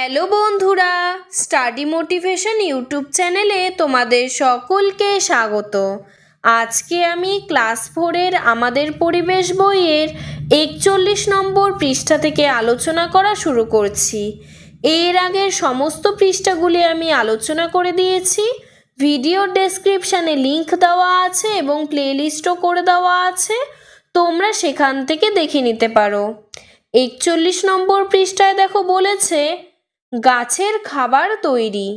Hello বন্ধুরা, study motivation YouTube চ্যানেলে তোমাদের সকলকে স্বাগত। আজকে আমি ক্লাস 4-এর আমাদের পরিবেশ বইয়ের 41 নম্বর পৃষ্ঠা থেকে আলোচনা করা শুরু করছি। এর আগের সমস্ত পৃষ্ঠাগুলি আমি আলোচনা করে দিয়েছি। ভিডিওর ডেসক্রিপশানে লিংক দেওয়া আছে এবং প্লেলিস্টও করে দেওয়া আছে, তোমরা সেখান থেকে দেখে নিতে পারো। 41 নম্বর পৃষ্ঠায় দেখো বলেছে গাছের খাবার তৈরি।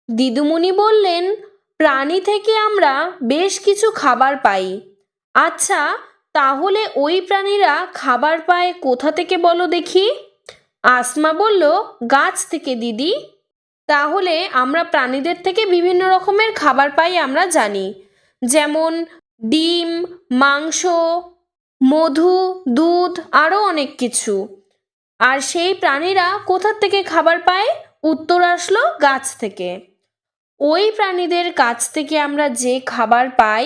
দিদিমণি বললেন, প্রাণী থেকে আমরা বেশ কিছু খাবার পাই। আচ্ছা, তাহলে ওই প্রাণীরা খাবার পায় কোথা থেকে বলো দেখি? আসমা বলল, গাছ থেকে দিদি। তাহলে আমরা প্রাণীদের থেকে বিভিন্ন রকমের খাবার পাই আমরা জানি, যেমন ডিম, মাংস, মধু, দুধ, আরও অনেক কিছু। আর সেই প্রাণীরা কোথা থেকে খাবার পায়? উত্তর আসলো গাছ থেকে। ওই প্রাণীদের কাছ থেকে আমরা যে খাবার পাই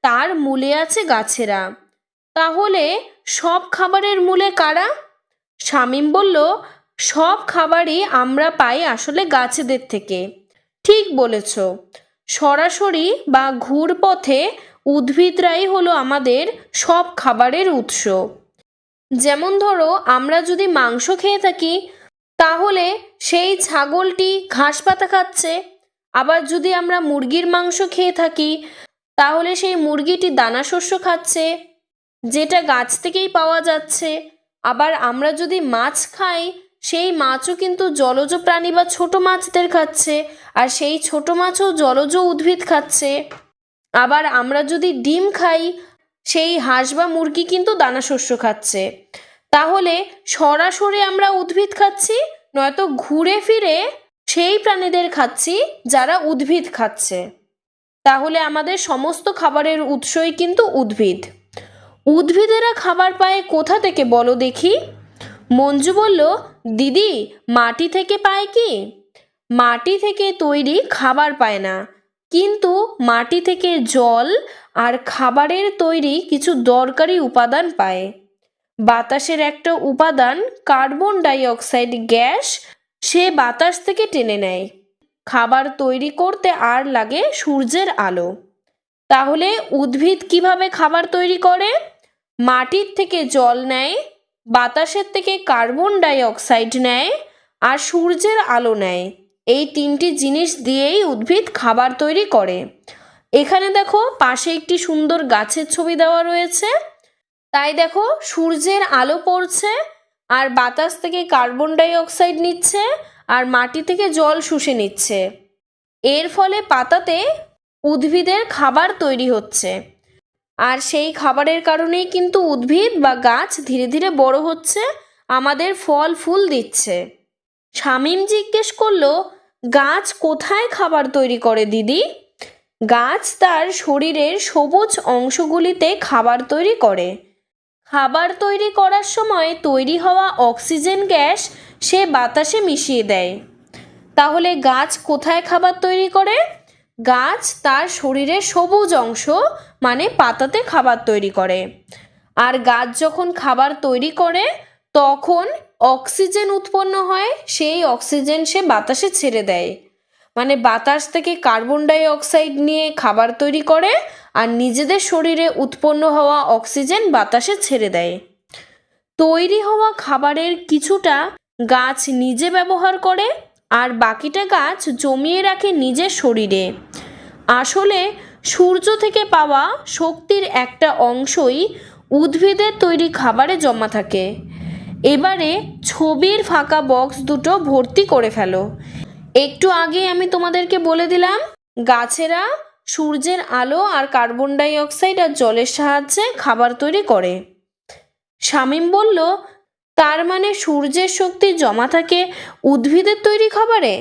তার মূলে আছে গাছেরা। তাহলে সব খাবারের মূলে কারা? শামীম বলল, সব খাবারই আমরা পাই আসলে গাছেদের থেকে। ঠিক বলেছ, সরাসরি বা ঘুরপথে উদ্ভিদরাই হলো আমাদের সব খাবারের উৎস। যেমন ধরো, আমরা যদি মাংস খেয়ে থাকি তাহলে সেই ছাগলটি ঘাস পাতা খাচ্ছে। আবার যদি আমরা মুরগির মাংস খেয়ে থাকি তাহলে সেই মুরগিটি দানা শস্য খাচ্ছে, যেটা গাছ থেকেই পাওয়া যাচ্ছে। আবার আমরা যদি মাছ খাই, সেই মাছও কিন্তু জলজ প্রাণী বা ছোট মাছদের খাচ্ছে, আর সেই ছোট মাছও জলজ উদ্ভিদ খাচ্ছে। আবার আমরা যদি ডিম খাই, সেই হাঁস বা মুরগি কিন্তু দানা শস্য খাচ্ছে। তাহলে সরাসরি আমরা উদ্ভিদ খাচ্ছি, নয়তো ঘুরে ফিরে সেই প্রাণীদের খাচ্ছি যারা উদ্ভিদ খাচ্ছে। তাহলে আমাদের সমস্ত খাবারের উৎসই কিন্তু উদ্ভিদ। উদ্ভিদেরা খাবার পায় কোথা থেকে বলো দেখি? মঞ্জু বলল, দিদি, মাটি থেকে পায় কি? মাটি থেকে তৈরি খাবার পায় না, কিন্তু মাটি থেকে জল আর খাবারের তৈরি কিছু দরকারি উপাদান পায়। বাতাসের একটা উপাদান কার্বন ডাই অক্সাইড গ্যাস, সে বাতাস থেকে টেনে নেয়। খাবার তৈরি করতে আর লাগে সূর্যের আলো। তাহলে উদ্ভিদ কিভাবে খাবার তৈরি করে? মাটির থেকে জল নেয়, বাতাসের থেকে কার্বন ডাই অক্সাইড নেয়, আর সূর্যের আলো নেয়। এই তিনটি জিনিস দিয়েই উদ্ভিদ খাবার তৈরি করে। এখানে দেখো পাশে একটি সুন্দর গাছের ছবি দেওয়া রয়েছে। তাই দেখো, সূর্যের আলো পড়ছে, আর বাতাস থেকে কার্বন ডাই অক্সাইড নিচ্ছে, আর মাটি থেকে জল শুষে নিচ্ছে। এর ফলে পাতাতে উদ্ভিদের খাবার তৈরি হচ্ছে, আর সেই খাবারের কারণেই কিন্তু উদ্ভিদ বা গাছ ধীরে ধীরে বড় হচ্ছে, আমাদের ফল ফুল দিচ্ছে। শামীম জিজ্ঞেস করলো, গাছ কোথায় খাবার তৈরি করে দিদি? গাছ তার শরীরের সবুজ অংশগুলিতে খাবার তৈরি করে। খাবার তৈরি করার সময় তৈরি হওয়া অক্সিজেন গ্যাস সে বাতাসে মিশিয়ে দেয়। তাহলে গাছ কোথায় খাবার তৈরি করে? গাছ তার শরীরের সবুজ অংশ মানে পাতাতে খাবার তৈরি করে। আর গাছ যখন খাবার তৈরি করে তখন অক্সিজেন উৎপন্ন হয়, সেই অক্সিজেন সে বাতাসে ছেড়ে দেয়। মানে বাতাস থেকে কার্বন ডাই অক্সাইড নিয়ে খাবার তৈরি করে, আর নিজেদের শরীরে উৎপন্ন হওয়া অক্সিজেন বাতাসে ছেড়ে দেয়। তৈরি হওয়া খাবারের কিছুটা গাছ নিজে ব্যবহার করে, আর বাকিটা গাছ জমিয়ে রাখে নিজের শরীরে। আসলে সূর্য থেকে পাওয়া শক্তির একটা অংশই উদ্ভিদের তৈরি খাবারে জমা থাকে। এবারে ছবির ফাঁকা বক্স দুটো ভর্তি করে ফেলো। একটু আগে আমি তোমাদেরকে বলে দিলাম, গাছেরা সূর্যের আলো আর কার্বন ডাই অক্সাইড আর জলের সাহায্যে খাবার তৈরি করে। শামীম বলল, তার মানে সূর্যের শক্তি জমা থাকে উদ্ভিদের তৈরি খাবারে,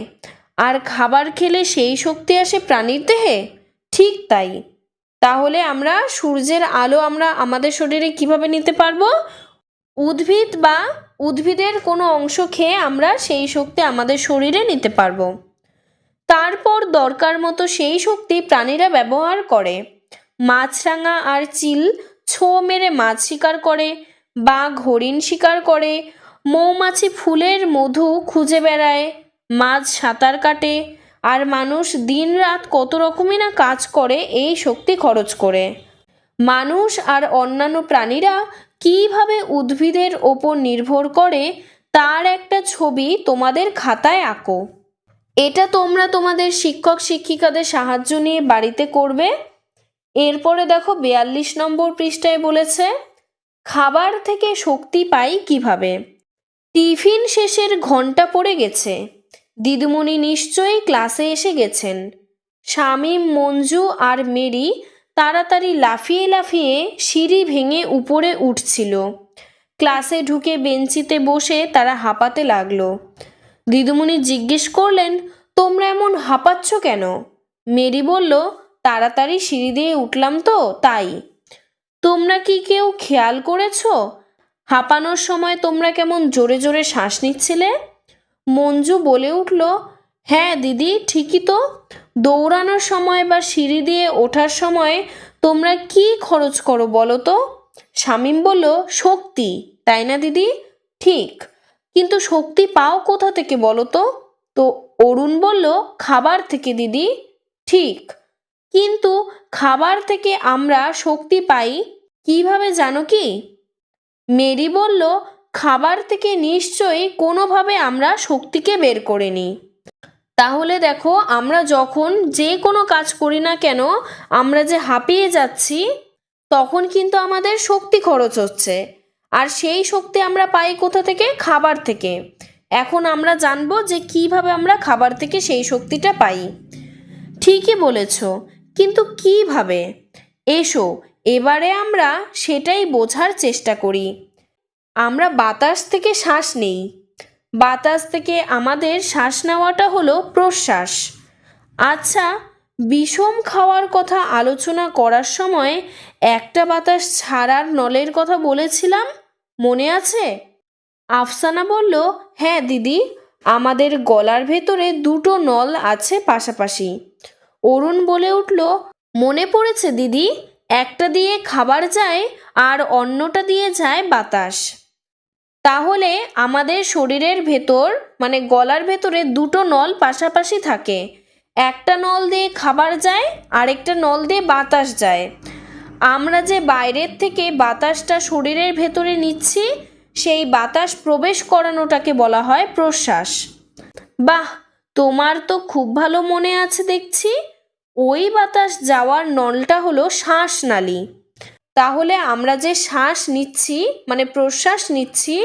আর খাবার খেলে সেই শক্তি আসে প্রাণীর দেহে? ঠিক তাই। তাহলে আমরা সূর্যের আলো আমরা আমাদের শরীরে কিভাবে নিতে পারবো? উদ্ভিদ বা উদ্ভিদের কোনো অংশ খেয়ে আমরা সেই শক্তি আমাদের শরীরে নিতে পারবো। তারপর দরকার মতো সেই শক্তি প্রাণীরা ব্যবহার করে। মাছরাঙা আর চিল ছো মেরে মাছ শিকার করে, বাঘ হরিণ শিকার করে, মৌমাছি ফুলের মধু খুঁজে বেড়ায়, মাছ সাঁতার কাটে, আর মানুষ দিনরাত কত রকমই না কাজ করে এই শক্তি খরচ করে। মানুষ আর অন্যান্য প্রাণীরা কিভাবে উদ্ভিদের ওপর নির্ভর করে তার একটা ছবি তোমাদের খাতায় আঁকো। এটা তোমরা তোমাদের শিক্ষক শিক্ষিকাদের সাহায্য নিয়ে বাড়িতে করবে। এরপরে দেখো 42 নম্বর পৃষ্ঠায় বলেছে, খাবার থেকে শক্তি পাই কিভাবে। টিফিন শেষের ঘন্টা পড়ে গেছে, দিদিমণি নিশ্চয়ই ক্লাসে এসে গেছেন। শামীম, মঞ্জু আর মেরি তাড়াতাড়ি লাফিয়ে লাফিয়ে সিঁড়ি ভেঙে উপরে উঠছিল। ক্লাসে ঢুকে বেঞ্চিতে বসে তারা হাঁপাতে লাগলো। দিদিমণি জিজ্ঞেস করলেন, তোমরা এমন হাঁপাচ্ছ কেন? মেরি বলল, তাড়াতাড়ি সিঁড়ি দিয়ে উঠলাম তো তাই। তোমরা কি কেউ খেয়াল করেছ হাঁপানোর সময় তোমরা কেমন জোরে জোরে শ্বাস নিচ্ছিলে? মঞ্জু বলে উঠল, হ্যাঁ দিদি, ঠিকই তো। দৌড়ানোর সময় বা সিঁড়ি দিয়ে ওঠার সময় তোমরা কি খরচ করো বলো তো? শামীম বলল, শক্তি, তাই না দিদি? ঠিক, কিন্তু শক্তি পাও কোথা থেকে বলো তো? তো অরুণ বলল, খাবার থেকে দিদি। ঠিক, কিন্তু খাবার থেকে আমরা শক্তি পাই কিভাবে জানো কি? মেরি বলল, খাবার থেকে নিশ্চয়ই কোনোভাবে আমরা শক্তিকে বের করে নিই। তাহলে দেখো, আমরা যখন যে কোনো কাজ করি না কেন, আমরা যে হাঁপিয়ে যাচ্ছি তখন কিন্তু আমাদের শক্তি খরচ হচ্ছে, আর সেই শক্তি আমরা পাই কোথা থেকে? খাবার থেকে। এখন আমরা জানবো যে কিভাবে আমরা খাবার থেকে সেই শক্তিটা পাই। ঠিকই বলেছ, কিন্তু কিভাবে? এসো এবারে আমরা সেটাই বোঝার চেষ্টা করি। আমরা বাতাস থেকে শ্বাস নিই। বাতাস থেকে আমাদের শ্বাস নেওয়াটা হলো প্রশ্বাস। আচ্ছা, বিষম খাওয়ার কথা আলোচনা করার সময় একটা বাতাস ছাড়ার নলের কথা বলেছিলাম, মনে আছে? আফসানা বলল, হ্যাঁ দিদি, আমাদের গলার ভেতরে দুটো নল আছে পাশাপাশি। অরুণ বলে উঠল, মনে পড়েছে দিদি, একটা দিয়ে খাবার যায় আর অন্যটা দিয়ে যায় বাতাস। তাহলে আমাদের শরীরের ভেতর মানে গলার ভেতরে দুটো নল পাশাপাশি থাকে, একটা নল দিয়ে খাবার যায়, আরেকটা নল দিয়ে বাতাস যায়। আমরা যে বাইরের থেকে বাতাসটা শরীরের ভেতরে নিচ্ছি, সেই বাতাস প্রবেশ করানোটাকে বলা হয় প্রশ্বাস। বাহ, তোমার তো খুব ভালো মনে আছে দেখছি। ওই বাতাস যাওয়ার নলটা হলো শ্বাসনালী। তাহলে আমরা যে শ্বাস নিচ্ছি মানে প্রশ্বাস নিচ্ছি,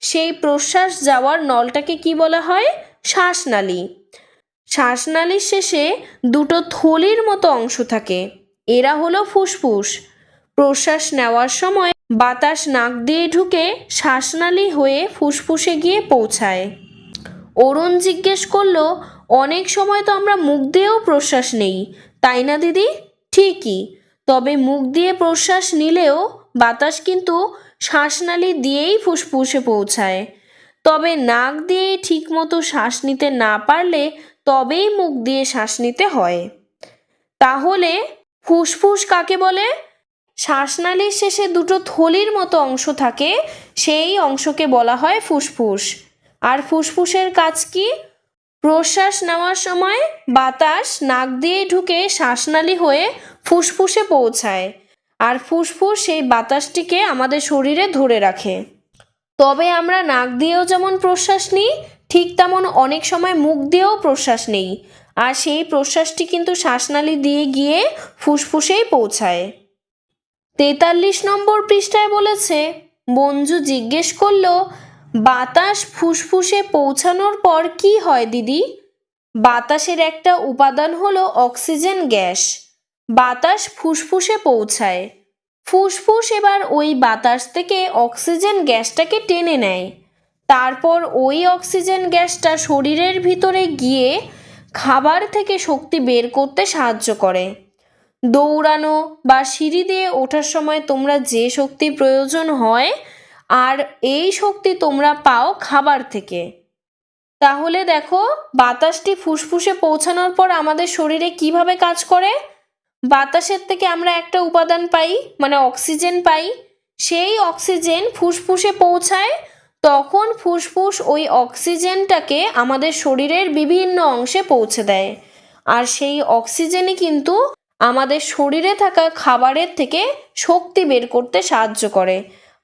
সেই প্রশ্বাস যাওয়ার নলটাকে কি বলা হয়? শ্বাসনালী। শ্বাসনালীর শেষে দুটো থলির মতো অংশ থাকে, এরা হলো ফুসফুস। প্রশ্বাস নেওয়ার সময় বাতাস নাক দিয়ে ঢুকে শ্বাসনালী হয়ে ফুসফুসে গিয়ে পৌঁছায়। অরুণ জিজ্ঞেস করলো, অনেক সময় তো আমরা মুখ দিয়েও প্রশ্বাস নেই, তাই না দিদি? ঠিকই, তবে মুখ দিয়ে প্রশ্বাস নিলেও বাতাস কিন্তু শ্বাসনালী দিয়েই ফুসফুসে পৌঁছায়। তবে নাক দিয়ে ঠিকমতো শ্বাস নিতে না পারলে তবেই মুখ দিয়ে শ্বাস নিতে হয়। তাহলে ফুসফুস কাকে বলে? শ্বাসনালীর শেষে দুটো থলির মতো অংশ থাকে, সেই অংশকে বলা হয় ফুসফুস। আর ফুসফুসের কাজ কি? প্রশ্বাস নেওয়ার সময় বাতাস নাক দিয়ে ঢুকে শ্বাসনালী হয়ে ফুসফুসে পৌঁছায়, আর ফুসফুস সেই বাতাসটিকে আমাদের শরীরে ধরে রাখে। তবে আমরা নাক দিয়েও যেমন প্রশ্বাস নিই, ঠিক তেমন অনেক সময় মুখ দিয়েও প্রশ্বাস নেই, আর সেই প্রশ্বাসটি কিন্তু শ্বাসনালী দিয়ে গিয়ে ফুসফুসেই পৌঁছায়। 43 নম্বর পৃষ্ঠায় বলেছে, মঞ্জু জিজ্ঞেস করলো, বাতাস ফুসফুসে পৌঁছানোর পর কি হয় দিদি? বাতাসের একটা উপাদান হলো অক্সিজেন গ্যাস। বাতাস ফুসফুসে পৌঁছায়, ফুসফুস এবার ওই বাতাস থেকে অক্সিজেন গ্যাসটাকে টেনে নেয়। তারপর ওই অক্সিজেন গ্যাসটা শরীরের ভিতরে গিয়ে খাবার থেকে শক্তি বের করতে সাহায্য করে। দৌড়ানো বা সিঁড়ি দিয়ে ওঠার সময় তোমরা যে শক্তি প্রয়োজন হয়, আর এই শক্তি তোমরা পাও খাবার থেকে। তাহলে দেখো, বাতাসটি ফুসফুসে পৌঁছানোর পর আমাদের শরীরে কিভাবে কাজ করে। বাতাসের থেকে আমরা একটা উপাদান পাই মানে অক্সিজেন পাই, সেই অক্সিজেন ফুসফুসে পৌঁছায়, তখন ফুসফুস ওই অক্সিজেনটাকে আমাদের শরীরের বিভিন্ন অংশে পৌঁছে দেয়। আর সেই অক্সিজেনই কিন্তু আমাদের শরীরে থাকা খাবারের থেকে শক্তি বের করতে সাহায্য করে।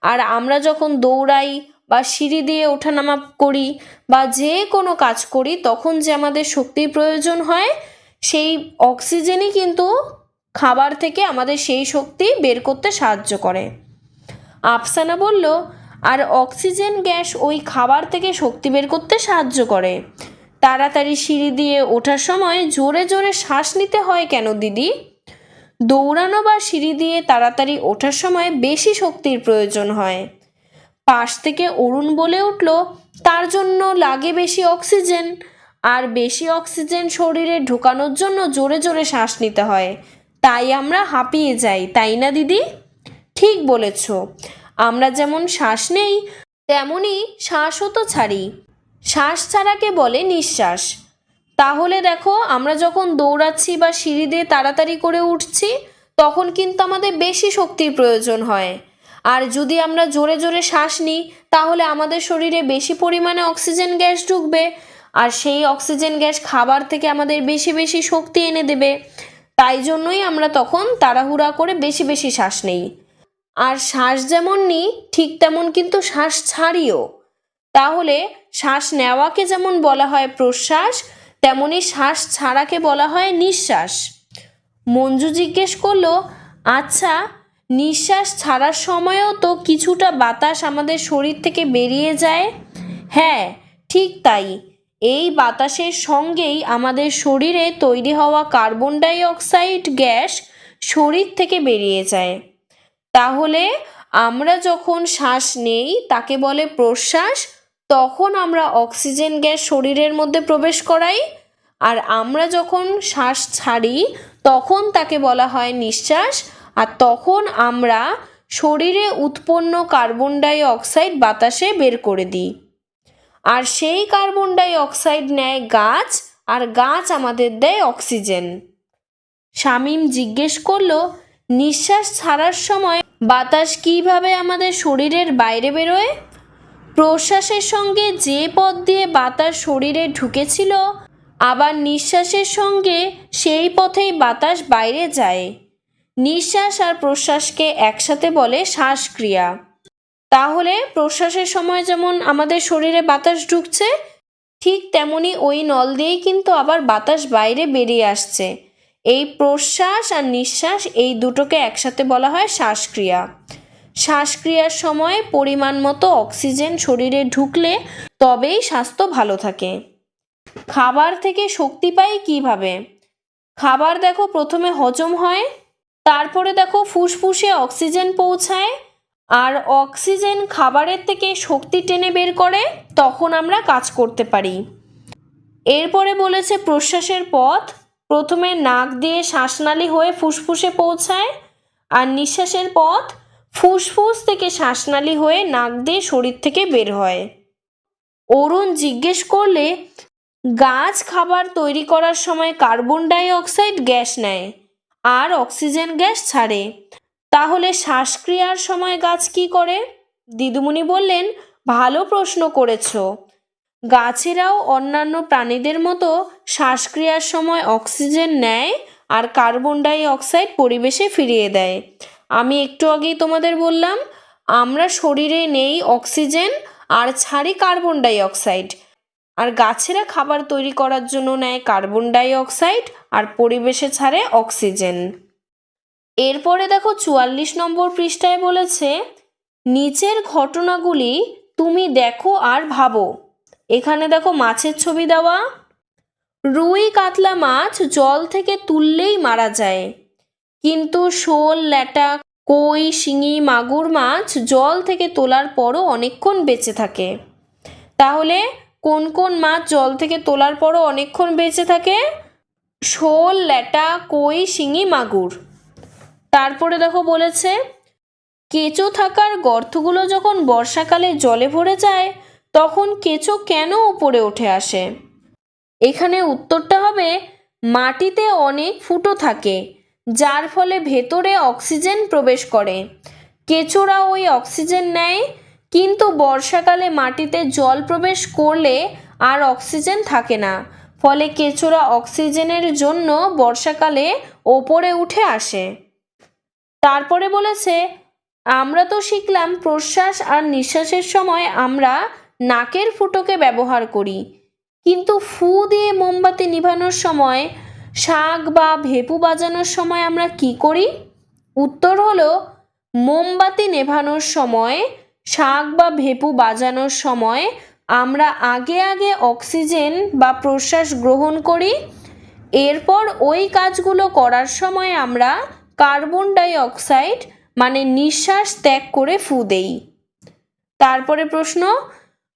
আর আমরা যখন দৌড়াই বা সিঁড়ি দিয়ে ওঠানামা করি বা যে কোনো কাজ করি, তখন যে আমাদের শক্তির প্রয়োজন হয়, সেই অক্সিজেনই কিন্তু খাবার থেকে আমাদের সেই শক্তি বের করতে সাহায্য করে। আফসানা বলল, আর অক্সিজেন গ্যাস ওই খাবার থেকে শক্তি বের করতে সাহায্য করে। তাড়াতাড়ি সিঁড়ি দিয়ে ওঠার সময় জোরে জোরে শ্বাস নিতে হয় কেন দিদি? দৌড়ানো বা সিঁড়ি দিয়ে তাড়াতাড়ি ওঠার সময় বেশি শক্তির প্রয়োজন হয়। পাশ থেকে অরুণ বলে উঠল, তার জন্য লাগে বেশি অক্সিজেন, আর বেশি অক্সিজেন শরীরে ঢোকানোর জন্য জোরে জোরে শ্বাস নিতে হয়, তাই আমরা হাঁপিয়ে যাই, তাই না দিদি? ঠিক বলেছ, আমরা যেমন শ্বাস নেই তেমনি শ্বাসও তো ছাড়ি। শ্বাস ছাড়াকে বলে নিঃশ্বাস। তাহলে দেখো, আমরা যখন দৌড়াচ্ছি বা সিঁড়ি দিয়ে তাড়াতাড়ি করে উঠছি, তখন কিন্তু আমাদের বেশি শক্তির প্রয়োজন হয়। আর যদি আমরা জোরে জোরে শ্বাস নিই, তাহলে আমাদের শরীরে বেশি পরিমাণে অক্সিজেন গ্যাস ঢুকবে, আর সেই অক্সিজেন গ্যাস খাবার থেকে আমাদের বেশি বেশি শক্তি এনে দেবে। তাই জন্যই আমরা তখন তাড়াহুড়া করে বেশি বেশি শ্বাস নেই। আর শ্বাস যেমন নিই, ঠিক তেমন কিন্তু শ্বাস ছাড়িও। তাহলে শ্বাস নেওয়াকে যেমন বলা হয় প্রশ্বাস, তেমনি শ্বাস ছাড়াকে বলা হয় নিঃশ্বাস। মঞ্জু জিজ্ঞেস করলো, আচ্ছা, নিঃশ্বাস ছাড়ার সময়ও তো কিছুটা বাতাস আমাদের শরীর থেকে বেরিয়ে যায়? হ্যাঁ, ঠিক তাই। এই বাতাসের সঙ্গেই আমাদের শরীরে তৈরি হওয়া কার্বন ডাই অক্সাইড গ্যাস শরীর থেকে বেরিয়ে যায়। তাহলে আমরা যখন শ্বাস নেই তাকে বলে প্রশ্বাস, তখন আমরা অক্সিজেন গ্যাস শরীরের মধ্যে প্রবেশ করাই। আর আমরা যখন শ্বাস ছাড়ি তখন তাকে বলা হয় নিঃশ্বাস, আর তখন আমরা শরীরে উৎপন্ন কার্বন ডাই অক্সাইড বাতাসে বের করে দিই। আর সেই কার্বন ডাই অক্সাইড নেয় গাছ, আর গাছ আমাদের দেয় অক্সিজেন। শামীম জিজ্ঞেস করলো, নিঃশ্বাস ছাড়ার সময় বাতাস কিভাবে আমাদের শরীরের বাইরে বেরোয়? প্রশ্বাসের সঙ্গে যে পথ দিয়ে বাতাস শরীরে ঢুকেছিল, আবার নিঃশ্বাসের সঙ্গে সেই পথেই বাতাস বাইরে যায়। নিঃশ্বাস আর প্রশ্বাসকে একসাথে বলে শ্বাসক্রিয়া। তাহলে প্রশ্বাসের সময় যেমন আমাদের শরীরে বাতাস ঢুকছে, ঠিক তেমনি ওই নল দিয়েই কিন্তু আবার বাতাস বাইরে বেরিয়ে আসছে। এই প্রশ্বাস আর নিঃশ্বাস, এই দুটোকে একসাথে বলা হয় শ্বাসক্রিয়া। শ্বাসক্রিয়ার সময় পরিমাণ মতো অক্সিজেন শরীরে ঢুকলে তবেই স্বাস্থ্য ভালো থাকে। খাবার থেকে শক্তি পাই কিভাবে? খাবার দেখো প্রথমে হজম হয়, তারপরে দেখো ফুসফুসে অক্সিজেন পৌঁছায়, আর অক্সিজেন খাবারের থেকে শক্তি টেনে বের করে, তখন আমরা কাজ করতে পারি। এরপরে বলেছে প্রশ্বাসের পথ, প্রথমে নাক দিয়ে শ্বাসনালী হয়ে ফুসফুসে পৌঁছায়, আর নিঃশ্বাসের পথ ফুসফুস থেকে শ্বাসনালী হয়ে নাক দিয়ে শরীর থেকে বের হয়। অরুণ জিজ্ঞেস করলে, গাছ খাবার তৈরি করার সময় কার্বন ডাই অক্সাইড গ্যাস নেয় আর অক্সিজেন গ্যাস ছাড়ে, তাহলে শ্বাসক্রিয়ার সময় গাছ কি করে? দিদিমণি বললেন, ভালো প্রশ্ন করেছ। গাছেরাও অন্যান্য প্রাণীদের মতো শ্বাসক্রিয়ার সময় অক্সিজেন নেয় আর কার্বন ডাই অক্সাইড পরিবেশে ফিরিয়ে দেয়। আমি একটু আগেই তোমাদের বললাম, আমরা শরীরে নেই অক্সিজেন আর ছাড়ি কার্বন ডাই অক্সাইড, আর গাছেরা খাবার তৈরি করার জন্য নেয় কার্বন ডাই অক্সাইড আর পরিবেশে ছাড়ে অক্সিজেন। এরপরে দেখো 44 নম্বর পৃষ্ঠায় বলেছে, নিচের ঘটনাগুলি তুমি দেখো আর ভাবো। এখানে দেখো মাছের ছবি দেওয়া। রুই কাতলা মাছ জল থেকে তুললেই মারা যায়, কিন্তু শোল, ল্যাটা, কই, শিঙি, মাগুর মাছ জল থেকে তোলার পরও অনেকক্ষণ বেঁচে থাকে। তাহলে কোন কোন মাছ জল থেকে তোলার পরও অনেকক্ষণ বেঁচে থাকে? শোল, ল্যাটা, কই, শিঙি, মাগুর। তারপরে দেখো বলেছে, কেঁচো থাকার গর্তগুলো যখন বর্ষাকালে জলে ভরে যায়, তখন কেঁচো কেন উপরে উঠে আসে? এখানে উত্তরটা হবে, মাটিতে অনেক ফুটো থাকে, যার ফলে ভেতরে অক্সিজেন প্রবেশ করে। কেঁচোরা ওই অক্সিজেন নেয়, কিন্তু বর্ষাকালে মাটিতে জল প্রবেশ করলে আর অক্সিজেন থাকে না, ফলে কেঁচোরা অক্সিজেনের জন্য বর্ষাকালে ওপরে উঠে আসে। তারপরে বলেছে, আমরা তো শিখলাম প্রশ্বাস আর নিঃশ্বাসের সময় আমরা নাকের ফুটোকে ব্যবহার করি, কিন্তু ফু দিয়ে মোমবাতি নিভানোর সময়, শাঁখ বা ভেপু বাজানোর সময় আমরা কি করি? উত্তর হলো, মোমবাতি নেভানোর সময়, শাঁখ বা ভেপু বাজানোর সময় আমরা আগে আগে অক্সিজেন বা প্রশ্বাস গ্রহণ করি, এরপর ওই কাজগুলো করার সময় আমরা কার্বন ডাই অক্সাইড মানে নিঃশ্বাস ত্যাগ করে ফু দেই। তারপরে প্রশ্ন,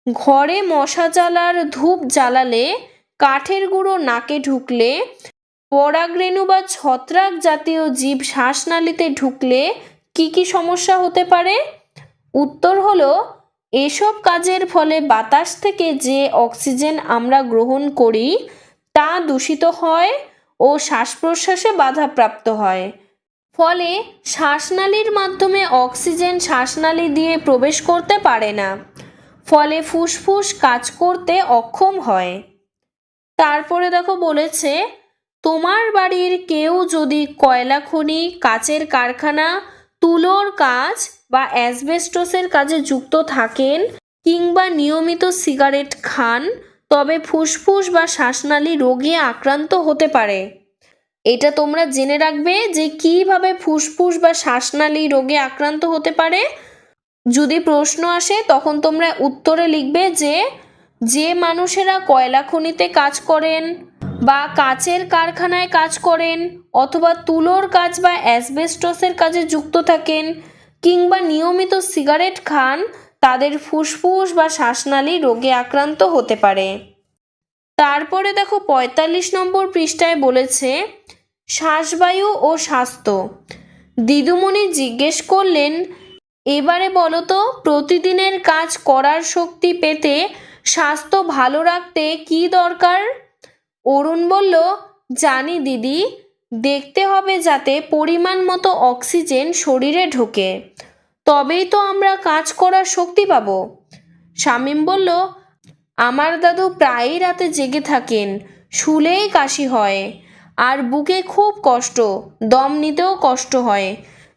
ঘরে মশা জ্বালার ধূপ জ্বালালে কাঠের গুঁড়ো নাকে ঢুকলে, পরাগরেণু বা ছত্রাক জাতীয় জীব শ্বাসনালীতে ঢুকলে কি কি সমস্যা হতে পারে? উত্তর হলো, এসব কাজের ফলে বাতাস থেকে যে অক্সিজেন আমরা গ্রহণ করি তা দূষিত হয় ও শ্বাস প্রশ্বাসে বাধাপ্রাপ্ত হয়, ফলে শ্বাসনালীর মাধ্যমে অক্সিজেন শ্বাসনালী দিয়ে প্রবেশ করতে পারে না, ফলে ফুসফুস কাজ করতে অক্ষম হয়। তারপরে দেখো বলেছে, তোমার বাড়ির কেউ যদি কয়লা খনি, কাচের কারখানা, তুলোর কাজ বা অ্যাসবেস্টসের কাজে যুক্ত থাকেন কিংবা নিয়মিত সিগারেট খান, তবে ফুসফুস বা শ্বাসনালী রোগে আক্রান্ত হতে পারে। এটা তোমরা জেনে রাখবে যে কিভাবে ফুসফুস বা শ্বাসনালী রোগে আক্রান্ত হতে পারে। যদি প্রশ্ন আসে তখন তোমরা উত্তরে লিখবে যে মানুষেরা কয়লা খনিতে কাজ করেন বা কাচের কারখানায় কাজ করেন অথবা তুলোর কাজ বা অ্যাসবেস্টসের কাজে যুক্ত থাকেন কিংবা নিয়মিত সিগারেট খান, তাদের ফুসফুস বা শ্বাসনালী রোগে আক্রান্ত হতে পারে। তারপরে দেখো ৪৫ নম্বর পৃষ্ঠায় বলেছে, শ্বাসবায়ু ও স্বাস্থ্য। দিদুমণি জিজ্ঞেস করলেন, এবারে বলো তো, প্রতিদিনের কাজ করার শক্তি পেতে স্বাস্থ্য ভালো রাখতে কি দরকার? অরুণ বলল, জানি দিদি, দেখতে হবে যাতে পরিমাণ মতো অক্সিজেন শরীরে ঢোকে, তবেই তো আমরা কাজ করার শক্তি পাবো। শামীম বলল, আমার দাদু প্রায়ই রাতে জেগে থাকেন, শুলেই কাশি হয় আর বুকে খুব কষ্ট, দম নিতেও কষ্ট হয়।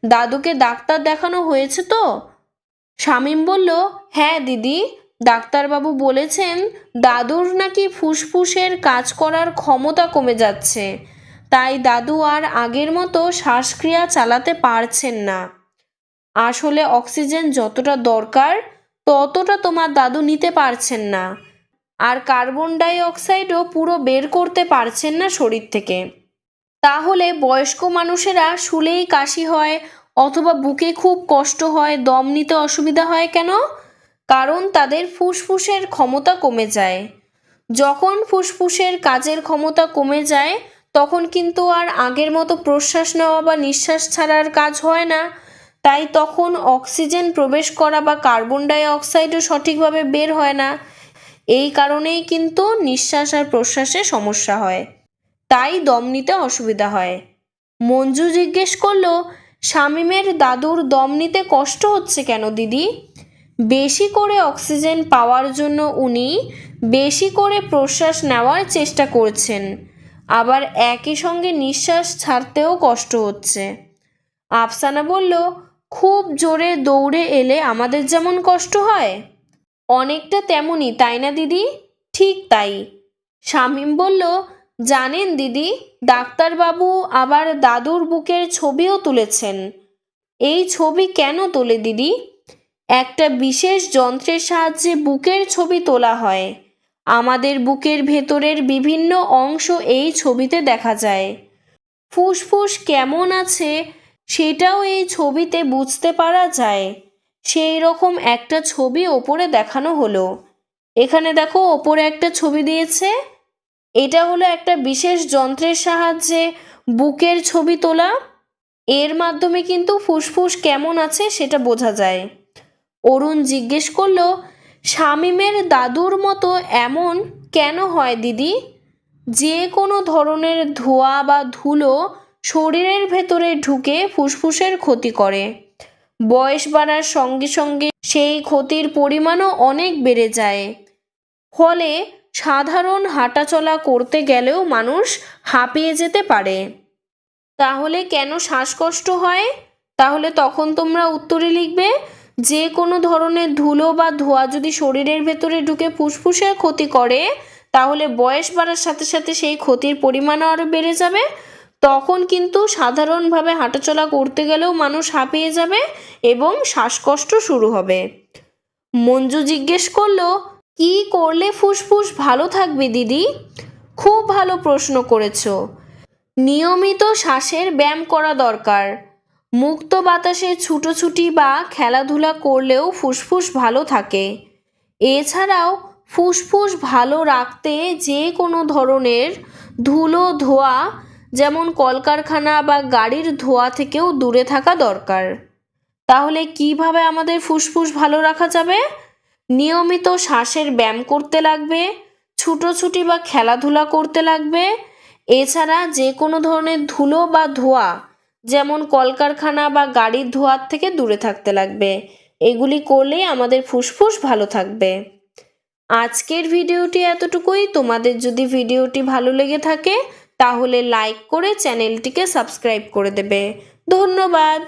দাদুকে ডাক্তার দেখানো হয়েছে তো? শামীম বলল, হ্যাঁ দিদি, ডাক্তারবাবু বলেছেন দাদুর নাকি ফুসফুসের কাজ করার ক্ষমতা কমে যাচ্ছে, তাই দাদু আর আগের মতো শ্বাসক্রিয়া চালাতে পারছেন না। আসলে অক্সিজেন যতটা দরকার ততটা তোমার দাদু নিতে পারছেন না, আর কার্বন ডাই অক্সাইডও পুরো বের করতে পারছেন না শরীর থেকে। তাহলে বয়স্ক মানুষেরা শুলেই কাশি হয় অথবা বুকে খুব কষ্ট হয়, দম নিতে অসুবিধা হয় কেন? কারণ তাদের ফুসফুসের ক্ষমতা কমে যায়। যখন ফুসফুসের কাজের ক্ষমতা কমে যায় তখন কিন্তু আর আগের মতো প্রশ্বাস নেওয়া বা নিঃশ্বাস ছাড়ার কাজ হয় না, তাই তখন অক্সিজেন প্রবেশ করা বা কার্বন ডাই অক্সাইডও সঠিকভাবে বের হয় না। এই কারণেই কিন্তু নিঃশ্বাস আর প্রশ্বাসে সমস্যা হয়, তাই দম নিতে অসুবিধা হয়। মঞ্জু জিজ্ঞেস করলো, শামীমের দাদুর দম নিতে কষ্ট হচ্ছে কেন দিদি? বেশি করে অক্সিজেন পাওয়ার জন্য উনি বেশি করে প্রশ্বাস নেওয়ার চেষ্টা করছেন, আবার একই সঙ্গে নিঃশ্বাস ছাড়তেও কষ্ট হচ্ছে। আফসানা বলল, খুব জোরে দৌড়ে এলে আমাদের যেমন কষ্ট হয় অনেকটা তেমনই, তাই না দিদি? ঠিক তাই। শামীম বলল, জানেন দিদি, ডাক্তারবাবু আবার দাদুর বুকের ছবিও তুলেছেন। এই ছবি কেন তোলে দিদি? একটা বিশেষ যন্ত্রের সাহায্যে বুকের ছবি তোলা হয়। আমাদের বুকের ভেতরের বিভিন্ন অংশ এই ছবিতে দেখা যায়। ফুসফুস কেমন আছে সেটাও এই ছবিতে বুঝতে পারা যায়। সেই রকম একটা ছবি ওপরে দেখানো হলো। এখানে দেখো ওপরে একটা ছবি দিয়েছে, এটা হলো একটা বিশেষ যন্ত্রের সাহায্যে বুকের ছবি তোলা। এর মাধ্যমে কিন্তু ফুসফুস কেমন আছে সেটা বোঝা যায়। অরুণ জিজ্ঞেস করলো, শামীমের দাদুর মতো এমন কেন হয় দিদি? যে কোনো ধরনের ধোঁয়া বা ধুলো শরীরের ভেতরে ঢুকে ফুসফুসের ক্ষতি করে। বয়স বাড়ার সঙ্গে সঙ্গে সেই ক্ষতির পরিমাণও অনেক বেড়ে যায়। ফলে সাধারণ হাঁটাচলা করতে গেলেও মানুষ হাঁপিয়ে যেতে পারে। তাহলে কেন শ্বাসকষ্ট হয়? তাহলে তখন তোমরা উত্তরে লিখবে, যে কোনো ধরনের ধুলো বা ধোঁয়া যদি শরীরের ভেতরে ঢুকে ফুসফুসের ক্ষতি করে, তাহলে বয়স বাড়ার সাথে সাথে সেই ক্ষতির পরিমাণও আরও বেড়ে যাবে। তখন কিন্তু সাধারণভাবে হাঁটাচলা করতে গেলেও মানুষ হাঁপিয়ে যাবে এবং শ্বাসকষ্ট শুরু হবে। মঞ্জু জিজ্ঞেস করলো, কি করলে ফুসফুস ভালো থাকবে দিদি? খুব ভালো প্রশ্ন করেছো। নিয়মিত শ্বাসের ব্যায়াম করা দরকার। মুক্ত বাতাসে ছুটোছুটি বা খেলাধুলা করলেও ফুসফুস ভালো থাকে। এছাড়াও ফুসফুস ভালো রাখতে যে কোনো ধরনের ধুলো ধোঁয়া, যেমন কলকারখানা বা গাড়ির ধোঁয়া থেকেও দূরে থাকা দরকার। তাহলে কিভাবে আমাদের ফুসফুস ভালো রাখা যাবে? নিয়মিত শ্বাসের ব্যায়াম করতে লাগবে, ছুটোছুটি বা খেলাধুলা করতে লাগবে। এছাড়া যে কোনো ধরনের ধুলো বা ধোঁয়া, যেমন কলকারখানা বা গাড়ির ধোঁয়ার থেকে দূরে থাকতে লাগবে। এগুলি করলেই আমাদের ফুসফুস ভালো থাকবে। আজকের ভিডিওটি এতটুকুই। তোমাদের যদি ভিডিওটি ভালো লেগে থাকে তাহলে লাইক করে চ্যানেলটিকে সাবস্ক্রাইব করে দেবে। ধন্যবাদ।